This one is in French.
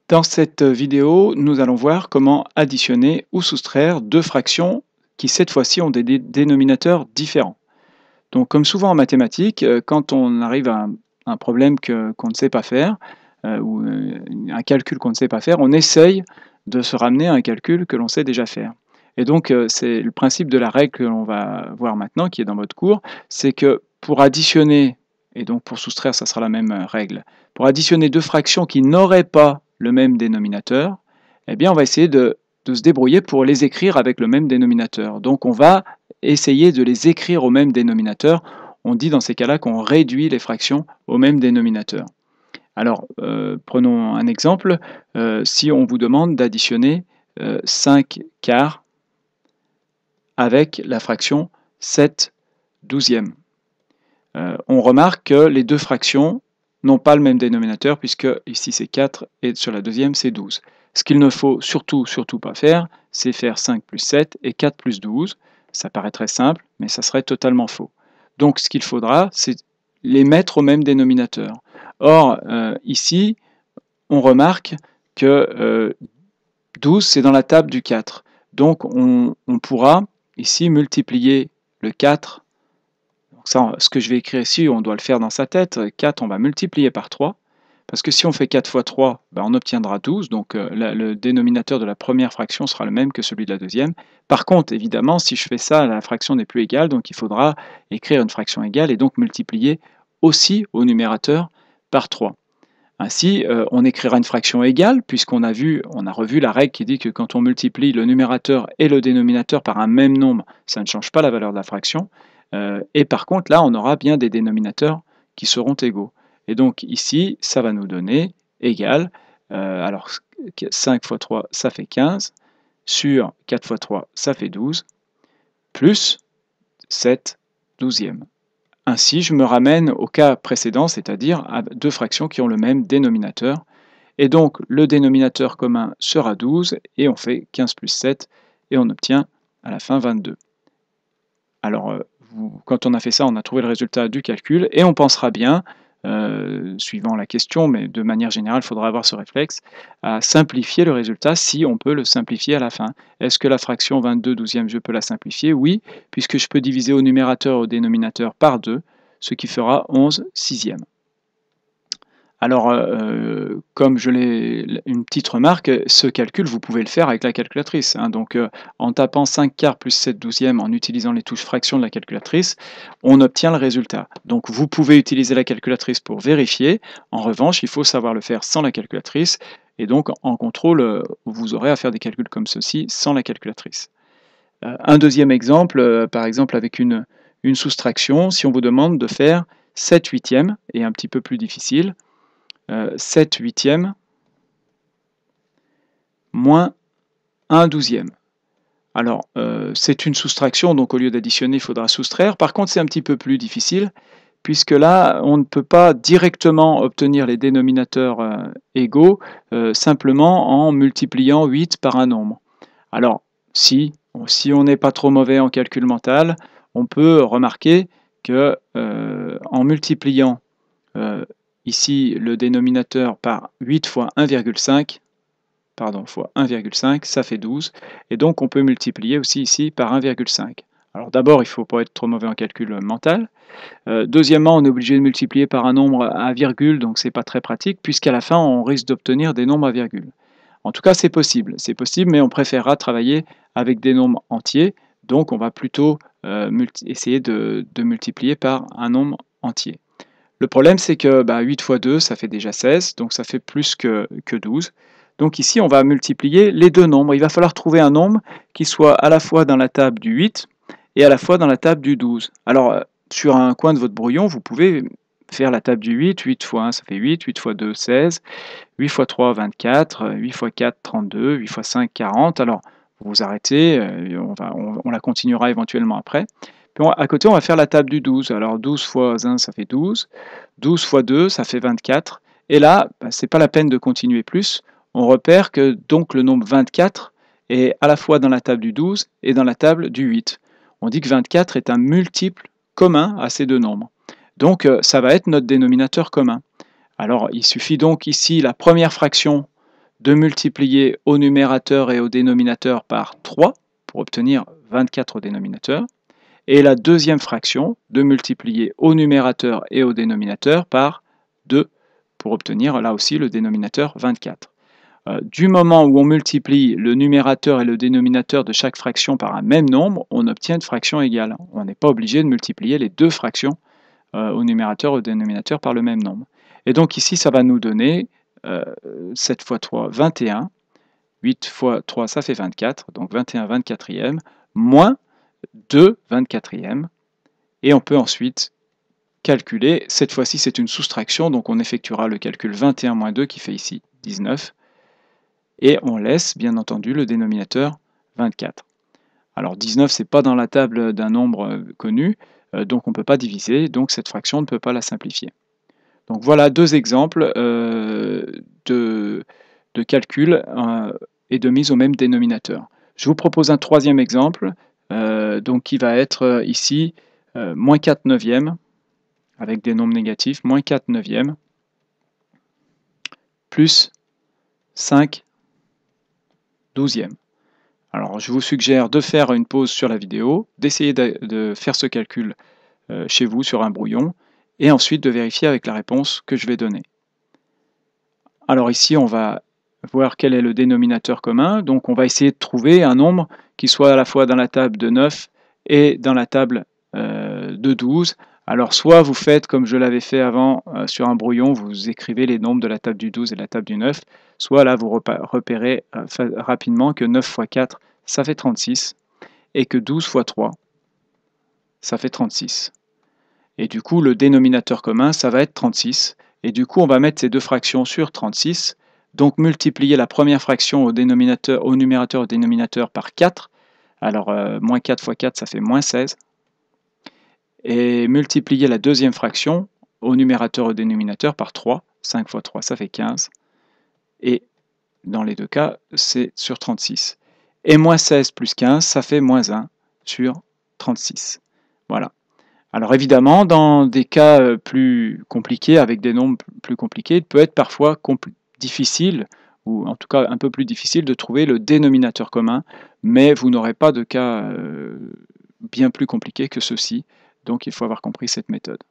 Dans cette vidéo, nous allons voir comment additionner ou soustraire deux fractions qui cette fois-ci ont des dénominateurs différents. Donc comme souvent en mathématiques, quand on arrive à un problème qu'on ne sait pas faire, ou un calcul qu'on ne sait pas faire, on essaye de se ramener à un calcul que l'on sait déjà faire. Et donc c'est le principe de la règle que l'on va voir maintenant, qui est dans votre cours, c'est que pour additionner, et donc pour soustraire, ça sera la même règle, pour additionner deux fractions qui n'auraient pas le même dénominateur, eh bien on va essayer de se débrouiller pour les écrire avec le même dénominateur. Donc on va essayer de les écrire au même dénominateur. On dit dans ces cas-là qu'on réduit les fractions au même dénominateur. Alors, prenons un exemple. Si on vous demande d'additionner 5 quarts avec la fraction 7 douzièmes. On remarque que les deux fractions n'ont pas le même dénominateur, puisque ici c'est 4 et sur la deuxième c'est 12. Ce qu'il ne faut surtout pas faire, c'est faire 5 plus 7 et 4 plus 12. Ça paraît très simple, mais ça serait totalement faux. Donc ce qu'il faudra, c'est les mettre au même dénominateur. Or, ici, on remarque que 12, c'est dans la table du 4. Donc on pourra ici multiplier le 4. Donc ça, ce que je vais écrire ici, on doit le faire dans sa tête. 4, on va multiplier par 3. Parce que si on fait 4 fois 3, ben on obtiendra 12. Donc le dénominateur de la première fraction sera le même que celui de la deuxième. Par contre, évidemment, si je fais ça, la fraction n'est plus égale. Donc il faudra écrire une fraction égale et donc multiplier aussi au numérateur par 3. Ainsi, on écrira une fraction égale, puisqu'on a revu la règle qui dit que quand on multiplie le numérateur et le dénominateur par un même nombre, ça ne change pas la valeur de la fraction. Et par contre, là, on aura bien des dénominateurs qui seront égaux. Et donc ici, ça va nous donner égal, alors 5 fois 3, ça fait 15, sur 4 fois 3, ça fait 12, plus 7 douzièmes. Ainsi, je me ramène au cas précédent, c'est-à-dire à deux fractions qui ont le même dénominateur. Et donc, le dénominateur commun sera 12, et on fait 15 plus 7, et on obtient à la fin 22. Alors, quand on a fait ça, on a trouvé le résultat du calcul, et on pensera bien, suivant la question, mais de manière générale, il faudra avoir ce réflexe, à simplifier le résultat si on peut le simplifier à la fin. Est-ce que la fraction 22 douzièmes, je peux la simplifier? Oui, puisque je peux diviser au numérateur et au dénominateur par 2, ce qui fera 11 sixièmes. Alors, comme je l'ai, une petite remarque, ce calcul, vous pouvez le faire avec la calculatrice, hein. Donc, en tapant 5 quarts plus 7 douzièmes, en utilisant les touches fractions de la calculatrice, on obtient le résultat. Donc, vous pouvez utiliser la calculatrice pour vérifier. En revanche, il faut savoir le faire sans la calculatrice. Et donc, en contrôle, vous aurez à faire des calculs comme ceci sans la calculatrice. Un deuxième exemple, par exemple avec une soustraction, si on vous demande de faire 7 huitièmes, et un petit peu plus difficile, 7 huitièmes moins 1 douzième. Alors, c'est une soustraction, donc au lieu d'additionner, il faudra soustraire. Par contre, c'est un petit peu plus difficile, puisque là, on ne peut pas directement obtenir les dénominateurs égaux, simplement en multipliant 8 par un nombre. Alors, si on n'est pas trop mauvais en calcul mental, on peut remarquer que en multipliant ici le dénominateur par 8 fois 1,5, pardon, fois 1,5, ça fait 12, et donc on peut multiplier aussi ici par 1,5. Alors d'abord, il ne faut pas être trop mauvais en calcul mental. Deuxièmement, on est obligé de multiplier par un nombre à virgule, donc c'est pas très pratique, puisqu'à la fin, on risque d'obtenir des nombres à virgule. En tout cas, c'est possible, mais on préférera travailler avec des nombres entiers, donc on va plutôt essayer de multiplier par un nombre entier. Le problème, c'est que 8 fois 2, ça fait déjà 16, donc ça fait plus que 12. Donc ici, on va multiplier les deux nombres. Il va falloir trouver un nombre qui soit à la fois dans la table du 8 et à la fois dans la table du 12. Alors, sur un coin de votre brouillon, vous pouvez faire la table du 8. 8 fois 1, ça fait 8. 8 fois 2, 16. 8 fois 3, 24. 8 fois 4, 32. 8 fois 5, 40. Alors, vous vous arrêtez, on la continuera éventuellement après. Puis à côté, on va faire la table du 12. Alors 12 fois 1, ça fait 12. 12 fois 2, ça fait 24. Et là, ce n'est pas la peine de continuer plus. On repère que donc le nombre 24 est à la fois dans la table du 12 et dans la table du 8. On dit que 24 est un multiple commun à ces deux nombres. Donc ça va être notre dénominateur commun. Alors il suffit donc ici, la première fraction de multiplier au numérateur et au dénominateur par 3 pour obtenir 24 au dénominateur. Et la deuxième fraction, de multiplier au numérateur et au dénominateur par 2 pour obtenir là aussi le dénominateur 24. Du moment où on multiplie le numérateur et le dénominateur de chaque fraction par un même nombre, on obtient une fraction égale. On n'est pas obligé de multiplier les deux fractions au numérateur et au dénominateur par le même nombre. Et donc ici, ça va nous donner 7 fois 3, 21. 8 fois 3, ça fait 24. Donc 21 24e, moins 2 24e. Et on peut ensuite calculer. Cette fois-ci, c'est une soustraction. Donc on effectuera le calcul 21 moins 2 qui fait ici 19. Et on laisse, bien entendu, le dénominateur 24. Alors 19, ce n'est pas dans la table d'un nombre connu, donc on ne peut pas diviser, donc cette fraction ne peut pas la simplifier. Donc voilà deux exemples de calcul et de mise au même dénominateur. Je vous propose un troisième exemple, donc qui va être ici moins 4 neuvièmes, avec des nombres négatifs, moins 4 neuvièmes, plus 5 douzièmes. Alors je vous suggère de faire une pause sur la vidéo, d'essayer de faire ce calcul chez vous sur un brouillon, et ensuite de vérifier avec la réponse que je vais donner. Alors ici, on va voir quel est le dénominateur commun. Donc on va essayer de trouver un nombre qui soit à la fois dans la table de 9 et dans la table de 12. Alors soit vous faites comme je l'avais fait avant sur un brouillon, vous écrivez les nombres de la table du 12 et de la table du 9, soit là vous repérez rapidement que 9 fois 4, ça fait 36, et que 12 fois 3, ça fait 36. Et du coup, le dénominateur commun, ça va être 36. Et du coup, on va mettre ces deux fractions sur 36. Donc, multiplier la première fraction au numérateur et au dénominateur par 4. Alors, moins 4 fois 4, ça fait moins 16. Et multiplier la deuxième fraction au numérateur et au dénominateur par 3. 5 fois 3, ça fait 15. Et dans les deux cas, c'est sur 36. Et moins 16 plus 15, ça fait moins 1 sur 36. Voilà. Alors évidemment, dans des cas plus compliqués, avec des nombres plus compliqués, il peut être parfois difficile, ou en tout cas un peu plus difficile, de trouver le dénominateur commun, mais vous n'aurez pas de cas bien plus compliqués que ceux-ci, donc il faut avoir compris cette méthode.